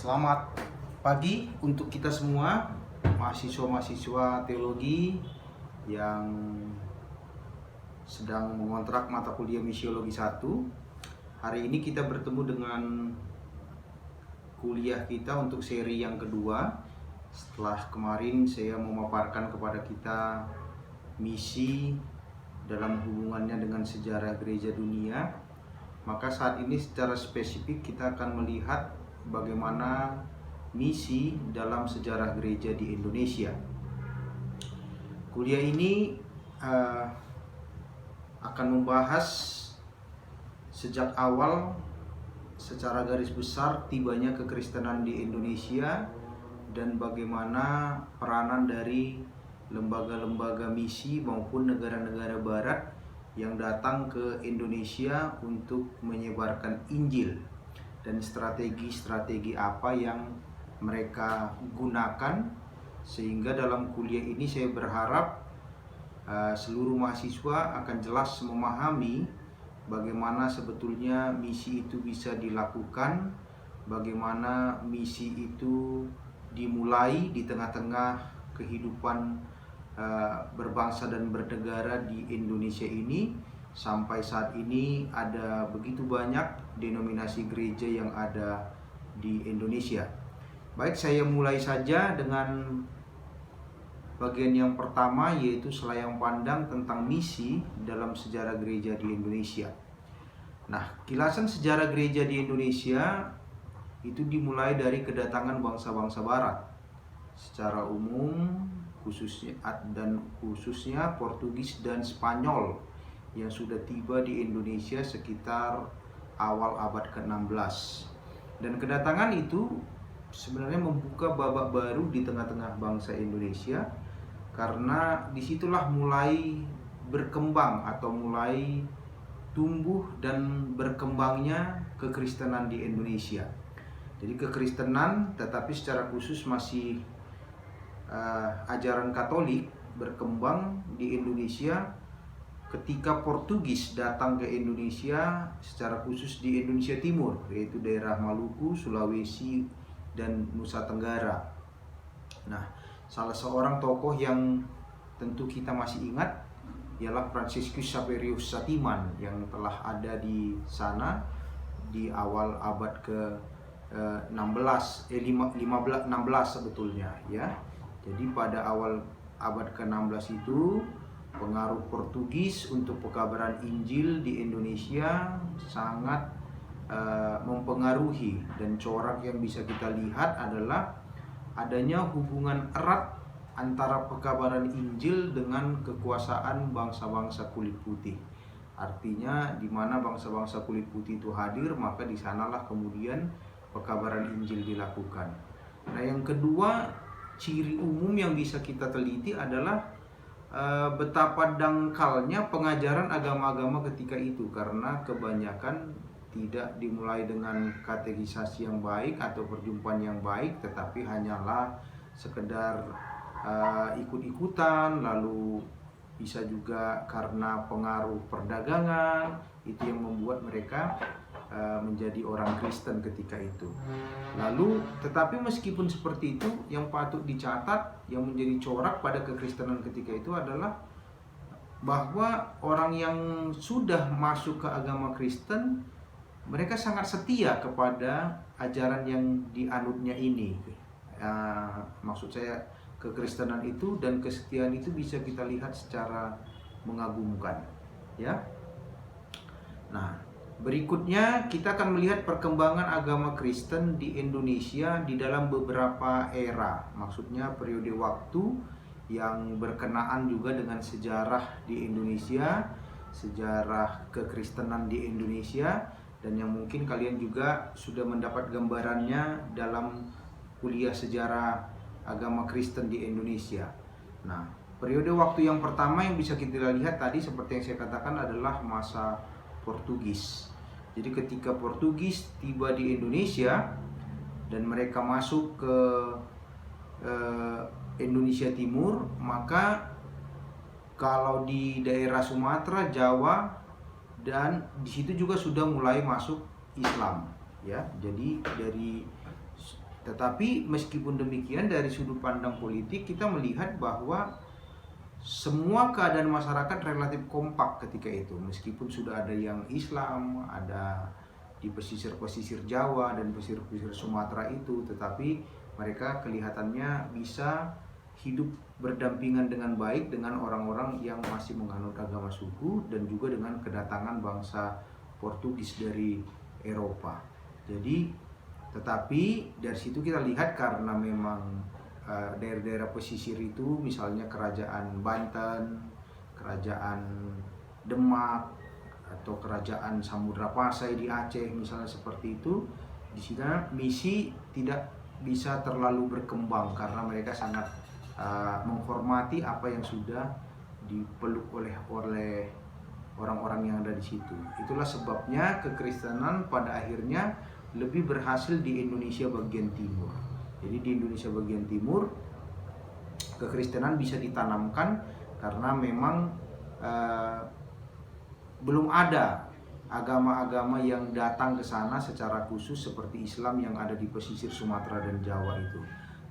Selamat pagi untuk kita semua, mahasiswa-mahasiswa teologi yang sedang mengontrak mata kuliah Misiologi 1. Hari ini kita bertemu dengan kuliah kita untuk seri yang kedua. Setelah kemarin saya memaparkan kepada kita misi dalam hubungannya dengan sejarah gereja dunia, maka saat ini secara spesifik kita akan melihat bagaimana misi dalam sejarah gereja di Indonesia. Kuliah ini akan membahas sejak awal secara garis besar tibanya kekristenan di Indonesia dan bagaimana peranan dari lembaga-lembaga misi maupun negara-negara barat yang datang ke Indonesia untuk menyebarkan Injil, dan strategi-strategi apa yang mereka gunakan. Sehingga dalam kuliah ini saya berharap seluruh mahasiswa akan jelas memahami bagaimana sebetulnya misi itu bisa dilakukan, bagaimana misi itu dimulai di tengah-tengah kehidupan berbangsa dan bernegara di Indonesia ini. Sampai saat ini ada begitu banyak denominasi gereja yang ada di Indonesia. Baik, saya mulai saja dengan bagian yang pertama, yaitu selayang pandang tentang misi dalam sejarah gereja di Indonesia. Nah, kilasan sejarah gereja di Indonesia itu dimulai dari kedatangan bangsa-bangsa barat secara umum, khususnya Portugis dan Spanyol yang sudah tiba di Indonesia sekitar awal abad ke-16. Dan kedatangan itu sebenarnya membuka babak baru di tengah-tengah bangsa Indonesia, karena disitulah mulai berkembang atau mulai tumbuh dan berkembangnya kekristenan di Indonesia. Jadi kekristenan, tetapi secara khusus masih ajaran Katolik, berkembang di Indonesia ketika Portugis datang ke Indonesia, secara khusus di Indonesia Timur, yaitu daerah Maluku, Sulawesi, dan Nusa Tenggara. Nah, salah seorang tokoh yang tentu kita masih ingat ialah Franciscus Xaverius Satiman yang telah ada di sana di awal abad ke-16 sebetulnya ya. Jadi pada awal abad ke-16 itu pengaruh Portugis untuk pekabaran Injil di Indonesia sangat mempengaruhi, dan corak yang bisa kita lihat adalah adanya hubungan erat antara pekabaran Injil dengan kekuasaan bangsa-bangsa kulit putih. Artinya di mana bangsa-bangsa kulit putih itu hadir, maka di sanalah kemudian pekabaran Injil dilakukan. Nah, yang kedua, ciri umum yang bisa kita teliti adalah betapa dangkalnya pengajaran agama-agama ketika itu, karena kebanyakan tidak dimulai dengan katekisasi yang baik atau perjumpaan yang baik, tetapi hanyalah sekedar ikut-ikutan, lalu bisa juga karena pengaruh perdagangan, itu yang membuat mereka menjadi orang Kristen ketika itu. Lalu, tetapi meskipun seperti itu, yang patut dicatat, yang menjadi corak pada kekristenan ketika itu adalah bahwa orang yang sudah masuk ke agama Kristen, mereka sangat setia kepada ajaran yang dianutnya ini. Maksud saya, kekristenan itu dan kesetiaan itu bisa kita lihat secara mengagumkan, ya. Nah, berikutnya kita akan melihat perkembangan agama Kristen di Indonesia di dalam beberapa era. Maksudnya periode waktu yang berkenaan juga dengan sejarah di Indonesia, sejarah kekristenan di Indonesia, dan yang mungkin kalian juga sudah mendapat gambarannya dalam kuliah sejarah agama Kristen di Indonesia. Nah, periode waktu yang pertama yang bisa kita lihat tadi seperti yang saya katakan adalah masa Portugis. Jadi ketika Portugis tiba di Indonesia dan mereka masuk ke Indonesia Timur, maka kalau di daerah Sumatera, Jawa, dan di situ juga sudah mulai masuk Islam, ya. Jadi dari Tetapi meskipun demikian, dari sudut pandang politik kita melihat bahwa semua keadaan masyarakat relatif kompak ketika itu. Meskipun sudah ada yang Islam, ada di pesisir-pesisir Jawa dan pesisir-pesisir Sumatera itu, tetapi mereka kelihatannya bisa hidup berdampingan dengan baik dengan orang-orang yang masih menganut agama suku dan juga dengan kedatangan bangsa Portugis dari Eropa. Jadi, tetapi dari situ kita lihat karena memang daerah-daerah pesisir itu, misalnya kerajaan Banten, kerajaan Demak, atau kerajaan Samudra Pasai di Aceh misalnya seperti itu, di sana misi tidak bisa terlalu berkembang karena mereka sangat menghormati apa yang sudah dipeluk oleh orang-orang yang ada di situ. Itulah sebabnya kekristenan pada akhirnya lebih berhasil di Indonesia bagian timur. Jadi di Indonesia bagian timur kekristenan bisa ditanamkan karena memang belum ada agama-agama yang datang ke sana secara khusus seperti Islam yang ada di pesisir Sumatera dan Jawa itu.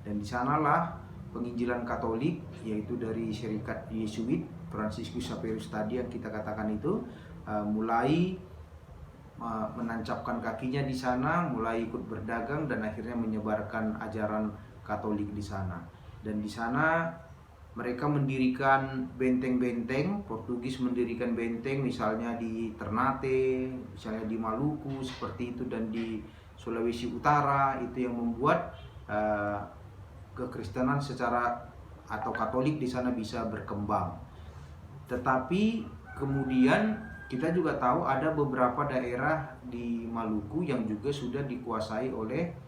Dan di sanalah penginjilan Katolik, yaitu dari Syarikat Yesuit Franciscus Xaverius tadi yang kita katakan itu, mulai menancapkan kakinya di sana, mulai ikut berdagang dan akhirnya menyebarkan ajaran Katolik di sana. Dan di sana mereka mendirikan benteng-benteng, Portugis mendirikan benteng misalnya di Ternate, misalnya di Maluku seperti itu, dan di Sulawesi Utara. Itu yang membuat kekristenan secara atau Katolik di sana bisa berkembang. Tetapi kemudian kita juga tahu ada beberapa daerah di Maluku yang juga sudah dikuasai oleh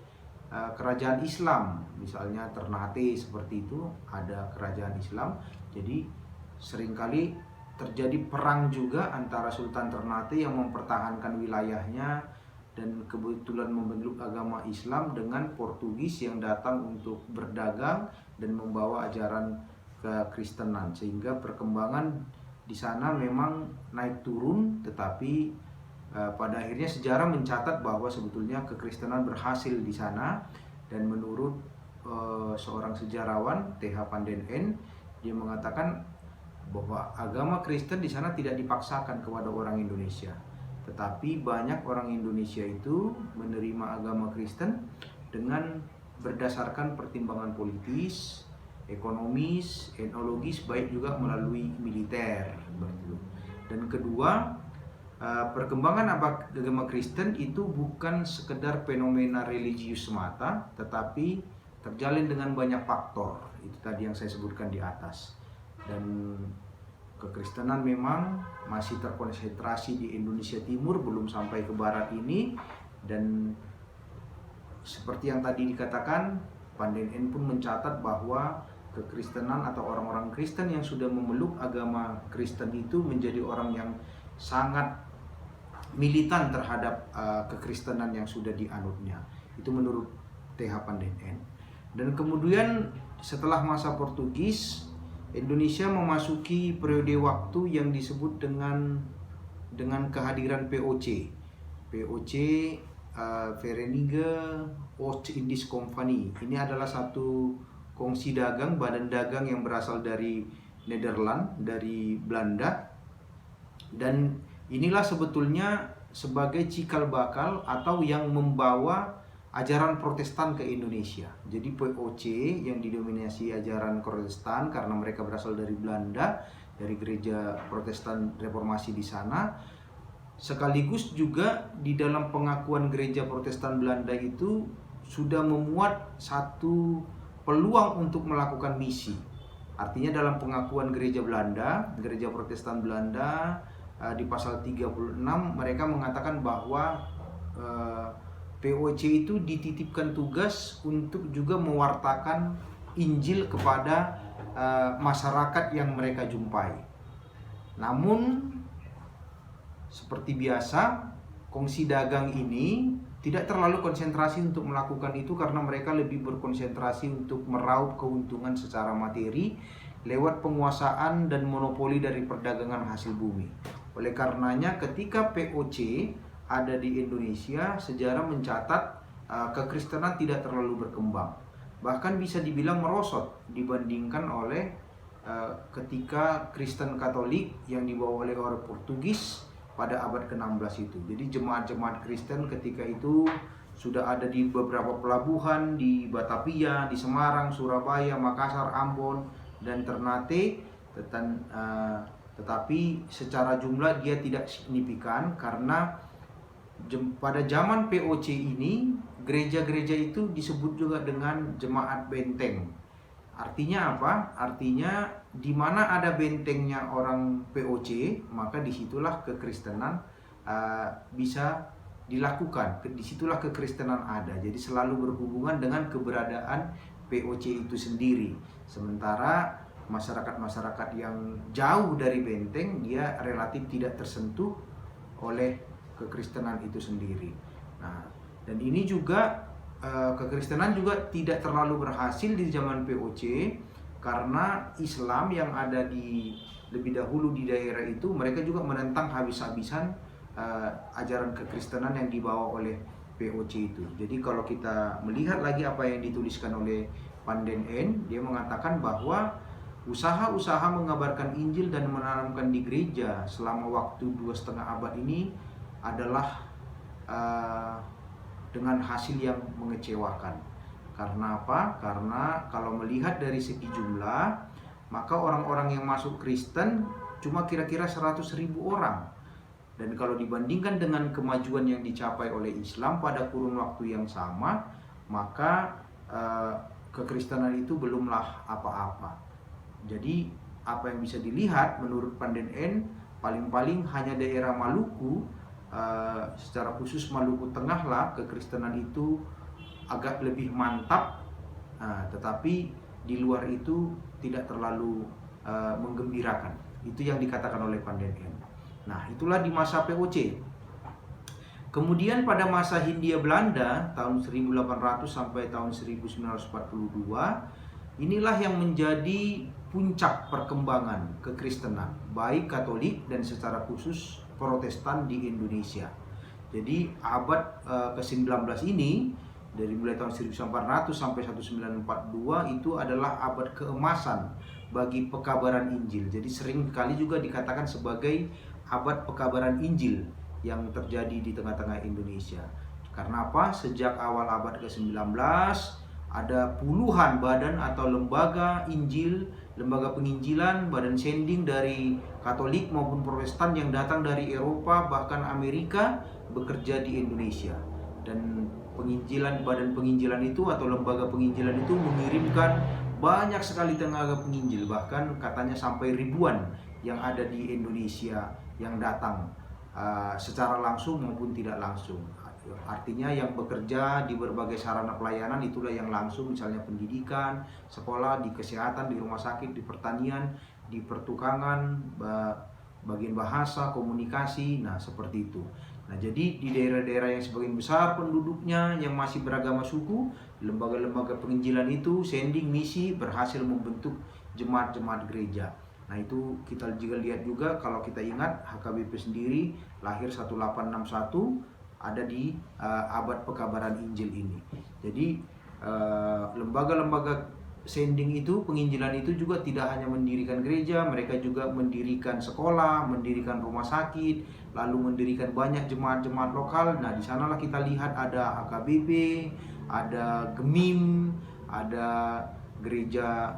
kerajaan Islam, misalnya Ternate seperti itu, ada kerajaan Islam. Jadi seringkali terjadi perang juga antara Sultan Ternate yang mempertahankan wilayahnya dan kebetulan membentuk agama Islam dengan Portugis yang datang untuk berdagang dan membawa ajaran kekristenan, sehingga perkembangan di sana memang naik turun, tetapi pada akhirnya sejarah mencatat bahwa sebetulnya kekristenan berhasil di sana. Dan menurut seorang sejarawan, T.H. Pandenen, dia mengatakan bahwa agama Kristen di sana tidak dipaksakan kepada orang Indonesia, tetapi banyak orang Indonesia itu menerima agama Kristen dengan berdasarkan pertimbangan politis, ekonomis, etnologis, baik juga melalui militer. Dan kedua, perkembangan agama Kristen itu bukan sekedar fenomena religius semata, tetapi terjalin dengan banyak faktor. Itu tadi yang saya sebutkan di atas. Dan kekristenan memang masih terkonsentrasi di Indonesia Timur, belum sampai ke barat ini. Dan seperti yang tadi dikatakan, Pandenen pun mencatat bahwa kekristenan atau orang-orang Kristen yang sudah memeluk agama Kristen itu menjadi orang yang sangat militan terhadap kekristenan yang sudah dianutnya. Itu menurut T.H. Pandenen. Dan kemudian setelah masa Portugis, Indonesia memasuki periode waktu yang disebut dengan kehadiran POC. POC, Verenigde Oost-Indisch Compagnie. Ini adalah satu kongsi dagang, badan dagang yang berasal dari Nederland, dari Belanda. Dan inilah sebetulnya sebagai cikal bakal atau yang membawa ajaran Protestan ke Indonesia. Jadi POC yang didominasi ajaran Protestan karena mereka berasal dari Belanda, dari gereja Protestan Reformasi di sana. Sekaligus juga di dalam pengakuan gereja Protestan Belanda itu sudah memuat satu peluang untuk melakukan misi. Artinya dalam pengakuan gereja Belanda, gereja Protestan Belanda, di pasal 36 mereka mengatakan bahwa POC itu dititipkan tugas untuk juga mewartakan Injil kepada masyarakat yang mereka jumpai. Namun seperti biasa, kongsi dagang ini tidak terlalu konsentrasi untuk melakukan itu karena mereka lebih berkonsentrasi untuk meraup keuntungan secara materi lewat penguasaan dan monopoli dari perdagangan hasil bumi. Oleh karenanya ketika POC ada di Indonesia, sejarah mencatat kekristenan tidak terlalu berkembang. Bahkan bisa dibilang merosot dibandingkan oleh ketika Kristen Katolik yang dibawa oleh orang Portugis pada abad ke-16 itu. Jadi jemaat-jemaat Kristen ketika itu sudah ada di beberapa pelabuhan di Batavia, di Semarang, Surabaya, Makassar, Ambon, dan Ternate. Tetapi secara jumlah dia tidak signifikan karena pada zaman POC ini gereja-gereja itu disebut juga dengan jemaat benteng. Artinya apa? Artinya di mana ada bentengnya orang POC, maka disitulah kekristenan bisa dilakukan. Disitulah kekristenan ada. Jadi selalu berhubungan dengan keberadaan POC itu sendiri. Sementara masyarakat-masyarakat yang jauh dari benteng, dia relatif tidak tersentuh oleh kekristenan itu sendiri. Nah, dan ini juga kekristenan juga tidak terlalu berhasil di zaman POC karena Islam yang ada di lebih dahulu di daerah itu, mereka juga menentang habis-habisan ajaran kekristenan yang dibawa oleh POC itu. Jadi kalau kita melihat lagi apa yang dituliskan oleh Panden N, dia mengatakan bahwa usaha-usaha mengabarkan Injil dan menanamkan di gereja selama waktu 2,5 abad ini adalah dengan hasil yang mengecewakan. Karena apa? Karena kalau melihat dari segi jumlah, maka orang-orang yang masuk Kristen cuma kira-kira 100.000 orang. Dan kalau dibandingkan dengan kemajuan yang dicapai oleh Islam pada kurun waktu yang sama, maka kekristenan itu belumlah apa-apa. Jadi apa yang bisa dilihat menurut Panden N, paling-paling hanya daerah Maluku, secara khusus Maluku Tengah lah, kekristenan itu agak lebih mantap, tetapi di luar itu tidak terlalu menggembirakan. Itu yang dikatakan oleh Panden N. Nah, itulah di masa POC. Kemudian pada masa Hindia Belanda tahun 1800 sampai tahun 1942, inilah yang menjadi puncak perkembangan kekristenan, baik Katolik dan secara khusus Protestan di Indonesia. Jadi abad ke-19 ini, dari mulai tahun 1400 sampai 1942, itu adalah abad keemasan bagi pekabaran Injil. Jadi sering kali juga dikatakan sebagai abad pekabaran Injil yang terjadi di tengah-tengah Indonesia. Karena apa? Sejak awal abad ke-19 ada puluhan badan atau lembaga Injil, lembaga penginjilan, badan sending dari Katolik maupun Protestan yang datang dari Eropa bahkan Amerika bekerja di Indonesia. Dan badan penginjilan itu atau lembaga penginjilan itu mengirimkan banyak sekali tenaga penginjil, bahkan katanya sampai ribuan yang ada di Indonesia yang datang secara langsung maupun tidak langsung. Artinya yang bekerja di berbagai sarana pelayanan itulah yang langsung, misalnya pendidikan, sekolah, di kesehatan, di rumah sakit, di pertanian, di pertukangan, bagian bahasa, komunikasi, nah seperti itu. Nah, jadi di daerah-daerah yang sebagian besar penduduknya yang masih beragama suku, lembaga-lembaga penginjilan itu, sending misi, berhasil membentuk jemaat-jemaat gereja. Nah, itu kita juga lihat juga, kalau kita ingat HKBP sendiri lahir 1861, ada di abad pekabaran Injil ini. Jadi lembaga-lembaga sending itu, penginjilan itu juga tidak hanya mendirikan gereja, mereka juga mendirikan sekolah, mendirikan rumah sakit, lalu mendirikan banyak jemaat-jemaat lokal. Nah, di sanalah kita lihat ada HKBP, ada GEMIM, ada gereja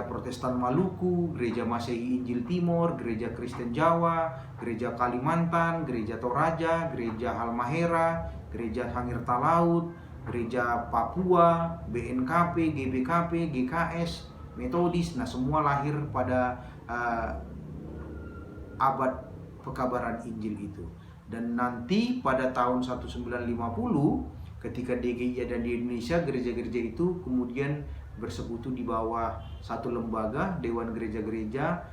Protestan Maluku, gereja Masehi Injil Timur, gereja Kristen Jawa, gereja Kalimantan, gereja Toraja, gereja Halmahera, gereja Sangir Talaut, gereja Papua, BNKP, GBKP, GKS, Metodis. Nah, semua lahir pada abad pekabaran Injil itu. Dan nanti pada tahun 1950, ketika DGI ada di Indonesia, gereja-gereja itu kemudian bersekutu di bawah satu lembaga, Dewan Gereja-Gereja,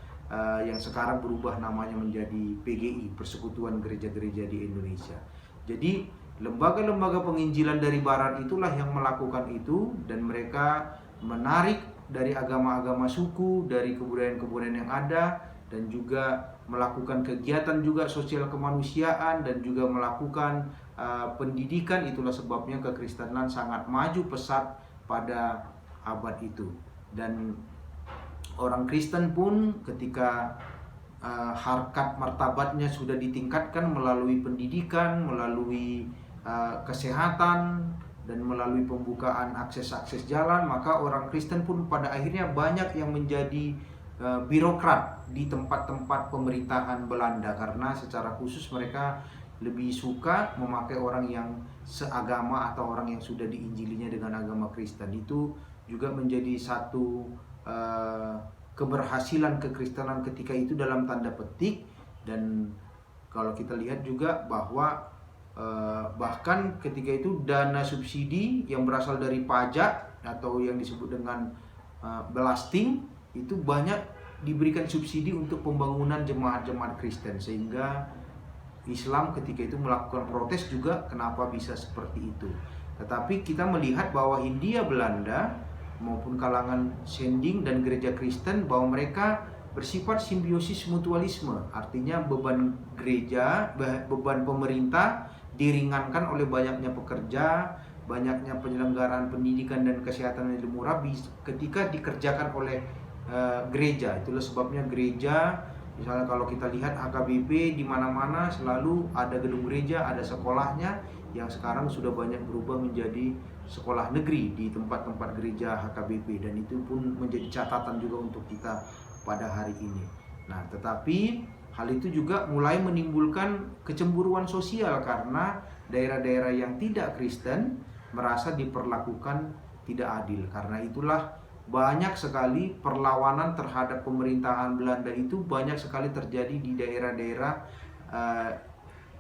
yang sekarang berubah namanya menjadi PGI, Persekutuan Gereja-Gereja di Indonesia. Jadi lembaga-lembaga penginjilan dari barat itulah yang melakukan itu, dan mereka menarik dari agama-agama suku, dari kebudayaan-kebudayaan yang ada, dan juga melakukan kegiatan juga sosial kemanusiaan, dan juga melakukan pendidikan. Itulah sebabnya kekristenan sangat maju pesat pada abad itu. Dan orang Kristen pun ketika harkat martabatnya sudah ditingkatkan melalui pendidikan, melalui kesehatan, dan melalui pembukaan akses-akses jalan, maka orang Kristen pun pada akhirnya banyak yang menjadi birokrat di tempat-tempat pemerintahan Belanda, karena secara khusus mereka lebih suka memakai orang yang seagama atau orang yang sudah diinjilinya dengan agama Kristen. Itu juga menjadi satu keberhasilan kekristenan ketika itu dalam tanda petik. Dan kalau kita lihat juga bahwa bahkan ketika itu dana subsidi yang berasal dari pajak atau yang disebut dengan belasting itu banyak diberikan subsidi untuk pembangunan jemaat-jemaat Kristen, sehingga Islam ketika itu melakukan protes juga kenapa bisa seperti itu. Tetapi kita melihat bahwa Hindia Belanda maupun kalangan Sending dan gereja Kristen bahwa mereka bersifat simbiosis mutualisme. Artinya beban gereja, beban pemerintah diringankan oleh banyaknya pekerja, banyaknya penyelenggaraan pendidikan dan kesehatan yang murah ketika dikerjakan oleh gereja. Itulah sebabnya gereja, misalnya kalau kita lihat HKBP di mana-mana selalu ada gedung gereja, ada sekolahnya, yang sekarang sudah banyak berubah menjadi sekolah negeri di tempat-tempat gereja HKBP, dan itu pun menjadi catatan juga untuk kita pada hari ini. Nah, tetapi hal itu juga mulai menimbulkan kecemburuan sosial karena daerah-daerah yang tidak Kristen merasa diperlakukan tidak adil. Karena itulah banyak sekali perlawanan terhadap pemerintahan Belanda itu banyak sekali terjadi di daerah-daerah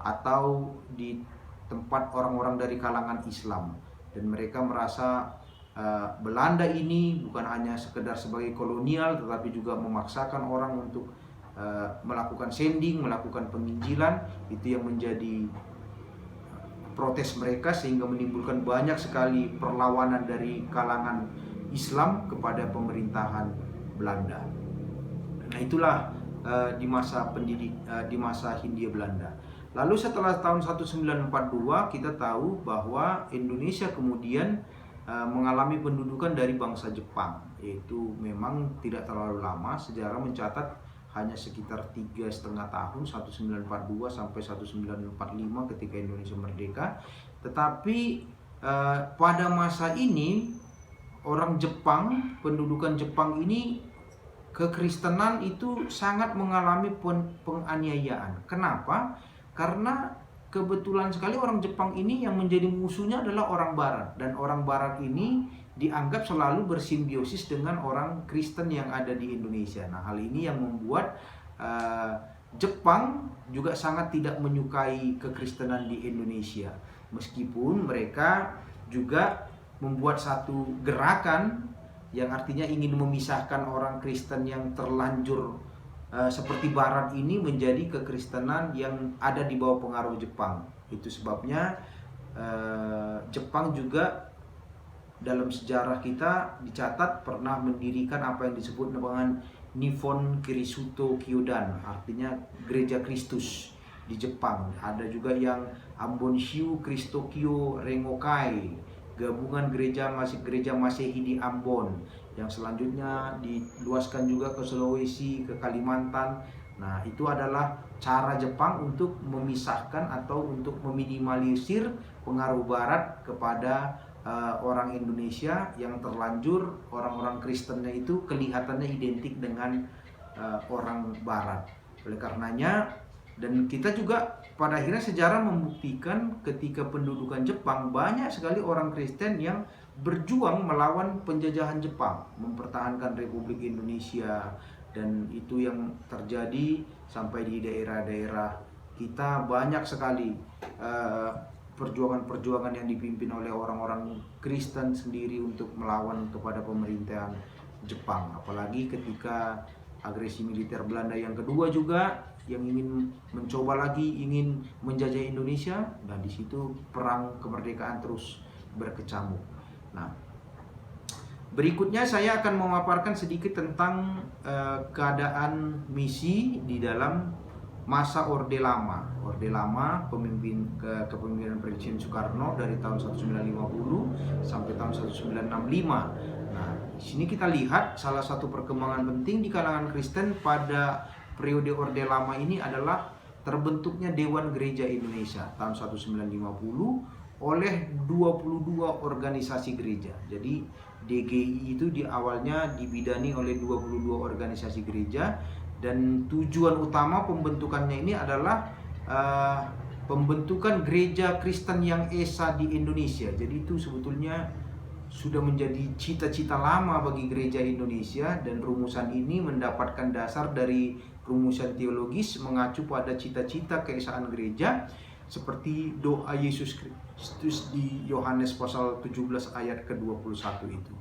atau di tempat orang-orang dari kalangan Islam. Dan mereka merasa Belanda ini bukan hanya sekedar sebagai kolonial, tetapi juga memaksakan orang untuk melakukan sending, melakukan penginjilan. Itu yang menjadi protes mereka, sehingga menimbulkan banyak sekali perlawanan dari kalangan Islam kepada pemerintahan Belanda. Nah, itulah di masa Hindia Belanda. Lalu setelah tahun 1942 kita tahu bahwa Indonesia kemudian mengalami pendudukan dari bangsa Jepang, yaitu memang tidak terlalu lama. Sejarah mencatat hanya sekitar 3,5 tahun, 1942 sampai 1945 ketika Indonesia merdeka. Tetapi pada masa ini orang Jepang, pendudukan Jepang ini, kekristenan itu sangat mengalami penganiayaan. Kenapa? Karena kebetulan sekali orang Jepang ini yang menjadi musuhnya adalah orang Barat, dan orang Barat ini dianggap selalu bersimbiosis dengan orang Kristen yang ada di Indonesia. Nah, hal ini yang membuat Jepang juga sangat tidak menyukai kekristenan di Indonesia, meskipun mereka juga membuat satu gerakan yang artinya ingin memisahkan orang Kristen yang terlanjur seperti Barat ini menjadi kekristenan yang ada di bawah pengaruh Jepang. Itu sebabnya Jepang juga dalam sejarah kita dicatat pernah mendirikan apa yang disebut dengan Nippon Kirisuto Kyodan, artinya Gereja Kristus di Jepang. Ada juga yang Ambonshu Kristokyo Rengokai, gabungan gereja Masehi di Ambon, yang selanjutnya diluaskan juga ke Sulawesi, ke Kalimantan. Nah, itu adalah cara Jepang untuk memisahkan atau untuk meminimalisir pengaruh Barat kepada orang Indonesia yang terlanjur orang-orang Kristennya itu kelihatannya identik dengan orang Barat. Oleh karenanya, dan kita juga pada akhirnya sejarah membuktikan ketika pendudukan Jepang banyak sekali orang Kristen yang berjuang melawan penjajahan Jepang, mempertahankan Republik Indonesia. Dan itu yang terjadi sampai di daerah-daerah kita, banyak sekali perjuangan-perjuangan yang dipimpin oleh orang-orang Kristen sendiri untuk melawan kepada pemerintahan Jepang. Apalagi ketika agresi militer Belanda yang kedua juga, yang ingin mencoba lagi, ingin menjajah Indonesia, dan di situ perang kemerdekaan terus berkecamuk. Nah, berikutnya saya akan memaparkan sedikit tentang keadaan misi di dalam masa Orde Lama. Orde Lama kepemimpinan Presiden Soekarno dari tahun 1950 sampai tahun 1965. Nah, di sini kita lihat salah satu perkembangan penting di kalangan Kristen pada periode Orde Lama ini adalah terbentuknya Dewan Gereja Indonesia tahun 1950 oleh 22 organisasi gereja. Jadi DGI itu di awalnya dibidani oleh 22 organisasi gereja, dan tujuan utama pembentukannya ini adalah pembentukan gereja Kristen yang esa di Indonesia. Jadi itu sebetulnya sudah menjadi cita-cita lama bagi gereja Indonesia, dan rumusan ini mendapatkan dasar dari rumusan teologis mengacu pada cita-cita keesaan gereja seperti doa Yesus Kristus di Yohanes pasal 17 ayat ke-21 itu.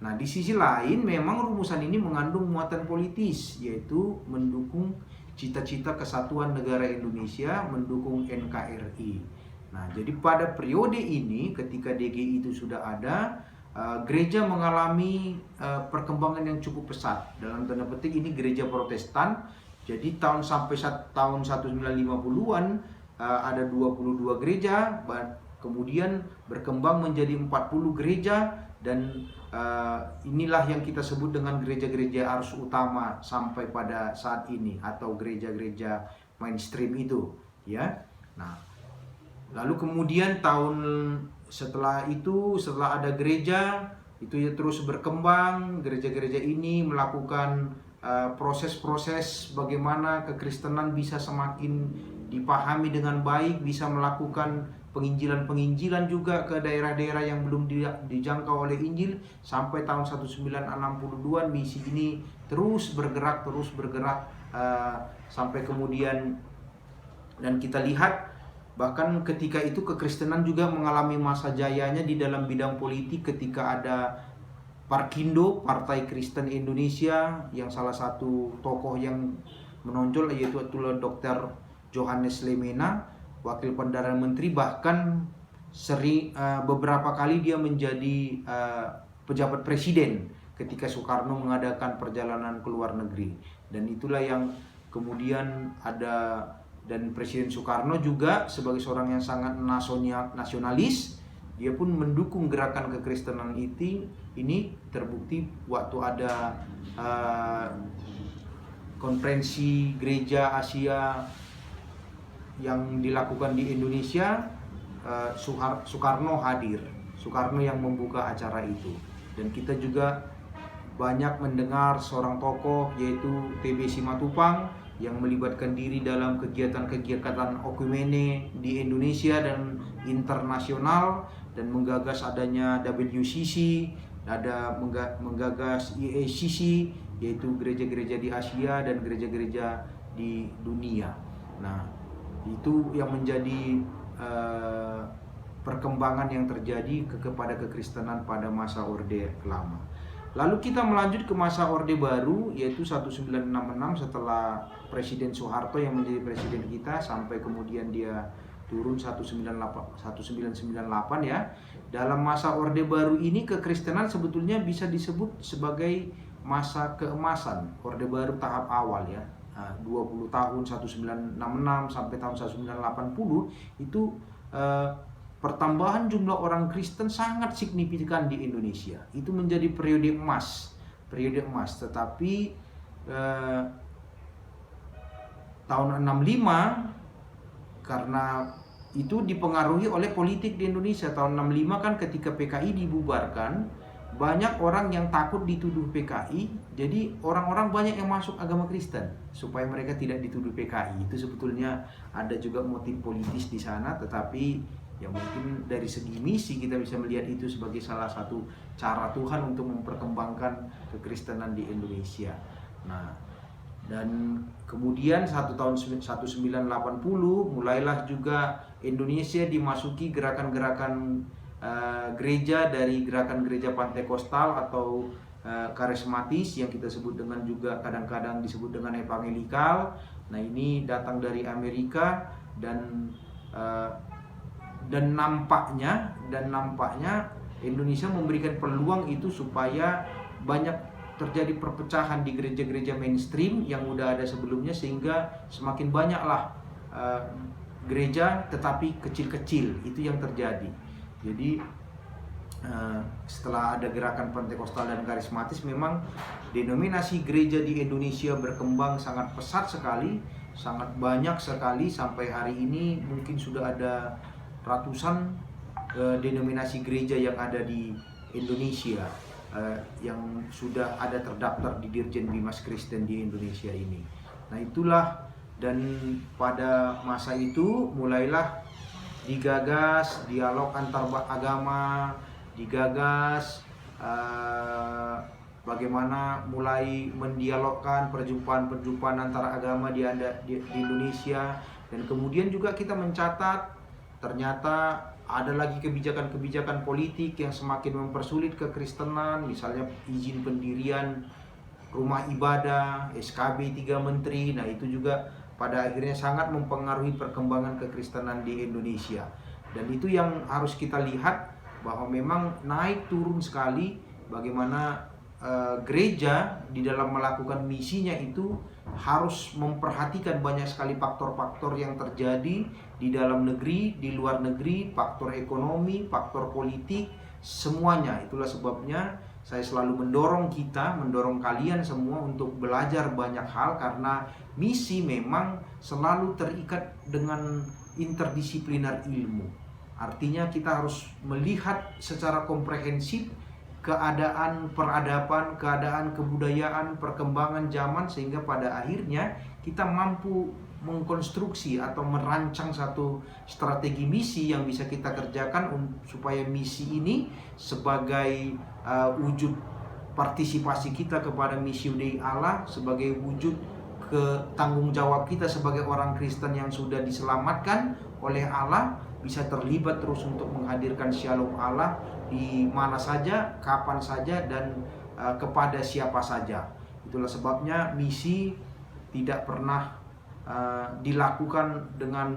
Nah, di sisi lain memang rumusan ini mengandung muatan politis, yaitu mendukung cita-cita kesatuan negara Indonesia, mendukung NKRI. Nah, jadi pada periode ini ketika DGI itu sudah ada, gereja mengalami perkembangan yang cukup pesat. Dalam tanda petik ini gereja Protestan. Jadi tahun 1950-an ada 22 gereja, kemudian berkembang menjadi 40 gereja, dan inilah yang kita sebut dengan gereja-gereja arus utama sampai pada saat ini, atau gereja-gereja mainstream itu, ya. Nah, lalu kemudian setelah ada gereja itu ya terus berkembang. Gereja-gereja ini melakukan proses-proses bagaimana kekristenan bisa semakin dipahami dengan baik, bisa melakukan penginjilan juga ke daerah-daerah yang belum dijangkau oleh Injil. Sampai tahun 1962 misi ini terus bergerak sampai kemudian, dan kita lihat bahkan ketika itu kekristenan juga mengalami masa jayanya di dalam bidang politik ketika ada Parkindo, Partai Kristen Indonesia, yang salah satu tokoh yang menonjol yaitu Dr. Johannes Lemena, Wakil Perdana Menteri, bahkan beberapa kali dia menjadi pejabat presiden ketika Soekarno mengadakan perjalanan ke luar negeri. Dan itulah yang kemudian ada, dan Presiden Soekarno juga sebagai seorang yang sangat nasionalis, dia pun mendukung gerakan kekristenan ini terbukti waktu ada konferensi gereja Asia yang dilakukan di Indonesia. Soekarno hadir, Soekarno yang membuka acara itu. Dan kita juga banyak mendengar seorang tokoh yaitu TB Simatupang yang melibatkan diri dalam kegiatan-kegiatan okumene di Indonesia dan internasional, dan menggagas adanya WCC, menggagas IACC, yaitu gereja-gereja di Asia dan gereja-gereja di dunia. Nah, itu yang menjadi perkembangan yang terjadi kepada kekristenan pada masa Orde Lama. Lalu kita melanjut ke masa Orde Baru, yaitu 1966, setelah Presiden Soeharto yang menjadi presiden kita sampai kemudian dia turun 1998 ya. Dalam masa Orde Baru ini kekristenan sebetulnya bisa disebut sebagai masa keemasan. Orde Baru tahap awal ya. 20 tahun 1966 sampai tahun 1980 itu pertambahan jumlah orang Kristen sangat signifikan di Indonesia. Itu menjadi periode emas. Tetapi tahun 65, karena itu dipengaruhi oleh politik di Indonesia. Tahun 65 kan ketika PKI dibubarkan, banyak orang yang takut dituduh PKI, jadi orang-orang banyak yang masuk agama Kristen supaya mereka tidak dituduh PKI. Itu sebetulnya ada juga motif politis di sana, tetapi ya mungkin dari segi misi kita bisa melihat itu sebagai salah satu cara Tuhan untuk memperkembangkan kekristenan di Indonesia. Nah, dan kemudian tahun 1980 mulailah juga Indonesia dimasuki gerakan-gerakan gereja dari gerakan gereja Pantekostal atau karismatis yang kita sebut dengan juga kadang-kadang disebut dengan evangelikal. Nah, ini datang dari Amerika dan nampaknya Indonesia memberikan peluang itu supaya banyak terjadi perpecahan di gereja-gereja mainstream yang udah ada sebelumnya, sehingga semakin banyaklah gereja tetapi kecil-kecil. Itu yang terjadi. Jadi setelah ada gerakan Pentekostal dan karismatis, memang denominasi gereja di Indonesia berkembang sangat pesat sekali, sangat banyak sekali. Sampai hari ini mungkin sudah ada ratusan denominasi gereja yang ada di Indonesia, yang sudah ada terdaftar di Dirjen Bimas Kristen di Indonesia ini. Nah itulah, dan pada masa itu mulailah digagas dialog antar agama, digagas bagaimana mulai mendialogkan perjumpaan-perjumpaan antara agama di Indonesia. Dan kemudian juga kita mencatat ternyata ada lagi kebijakan-kebijakan politik yang semakin mempersulit kekristenan, misalnya izin pendirian rumah ibadah, SKB 3 menteri. Nah itu juga pada akhirnya sangat mempengaruhi perkembangan kekristenan di Indonesia. Dan itu yang harus kita lihat, bahwa memang naik turun sekali bagaimana gereja di dalam melakukan misinya itu harus memperhatikan banyak sekali faktor-faktor yang terjadi di dalam negeri, di luar negeri, faktor ekonomi, faktor politik, semuanya. Itulah sebabnya saya selalu mendorong kalian semua untuk belajar banyak hal, karena misi memang selalu terikat dengan interdisipliner ilmu. Artinya kita harus melihat secara komprehensif keadaan peradaban, keadaan kebudayaan, perkembangan zaman, sehingga pada akhirnya kita mampu mengkonstruksi atau merancang satu strategi misi yang bisa kita kerjakan supaya misi ini sebagai wujud partisipasi kita kepada misi Dei Allah, sebagai wujud tanggung jawab kita sebagai orang Kristen yang sudah diselamatkan oleh Allah, bisa terlibat terus untuk menghadirkan shalom Allah di mana saja, kapan saja, dan kepada siapa saja. Itulah sebabnya misi tidak pernah dilakukan dengan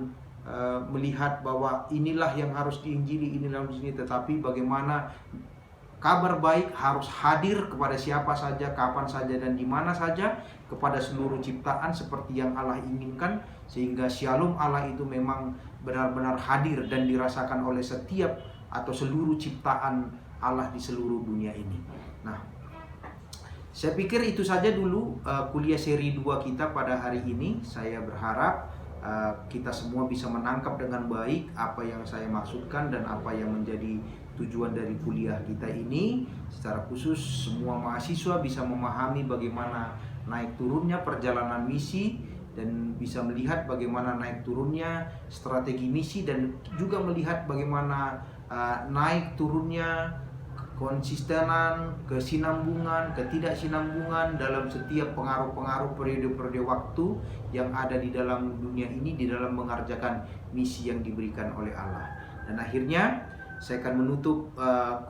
melihat bahwa inilah yang harus diinjili, inilah yang harus tetapi bagaimana kabar baik harus hadir kepada siapa saja, kapan saja, dan di mana saja, kepada seluruh ciptaan seperti yang Allah inginkan, sehingga shalom Allah itu memang benar-benar hadir dan dirasakan oleh setiap atau seluruh ciptaan Allah di seluruh dunia ini. Nah, saya pikir itu saja dulu kuliah seri 2 kita pada hari ini. Saya berharap kita semua bisa menangkap dengan baik apa yang saya maksudkan dan apa yang menjadi tujuan dari kuliah kita ini. Secara khusus semua mahasiswa bisa memahami bagaimana naik turunnya perjalanan misi, dan bisa melihat bagaimana naik turunnya strategi misi, dan juga melihat bagaimana naik turunnya konsistenan, kesinambungan, ketidaksinambungan dalam setiap pengaruh-pengaruh periode-periode waktu yang ada di dalam dunia ini, di dalam mengerjakan misi yang diberikan oleh Allah. Dan akhirnya saya akan menutup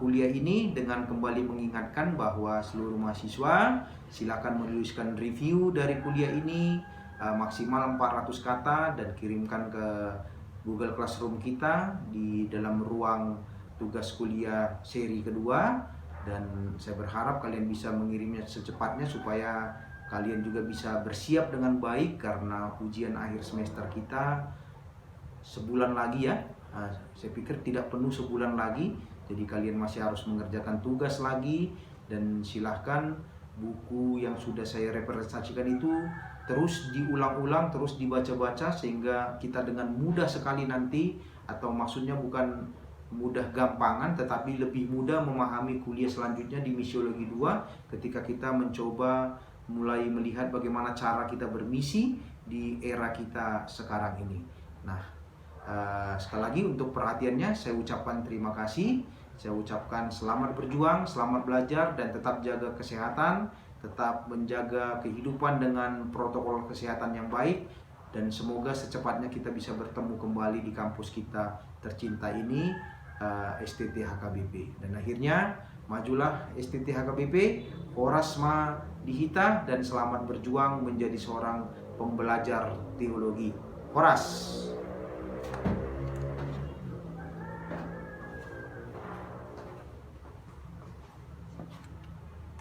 kuliah ini dengan kembali mengingatkan bahwa seluruh mahasiswa silakan menuliskan review dari kuliah ini, maksimal 400 kata, dan kirimkan ke Google Classroom kita di dalam ruang tugas kuliah seri kedua. Dan saya berharap kalian bisa mengirimnya secepatnya supaya kalian juga bisa bersiap dengan baik, karena ujian akhir semester kita sebulan lagi ya. Saya pikir tidak penuh sebulan lagi, jadi kalian masih harus mengerjakan tugas lagi. Dan silahkan buku yang sudah saya representasikan itu terus diulang-ulang, terus dibaca-baca, sehingga kita dengan mudah sekali nanti, atau maksudnya bukan mudah gampangan, tetapi lebih mudah memahami kuliah selanjutnya di Misiologi 2 ketika kita mencoba mulai melihat bagaimana cara kita bermisi di era kita sekarang ini. Nah, sekali lagi untuk perhatiannya saya ucapkan terima kasih. Saya ucapkan selamat berjuang, selamat belajar, dan tetap jaga kesehatan, tetap menjaga kehidupan dengan protokol kesehatan yang baik, dan semoga secepatnya kita bisa bertemu kembali di kampus kita tercinta ini, STT HKBP. Dan akhirnya majulah STT HKBP, Horas Ma Dihita, dan selamat berjuang menjadi seorang pembelajar teologi. Horas.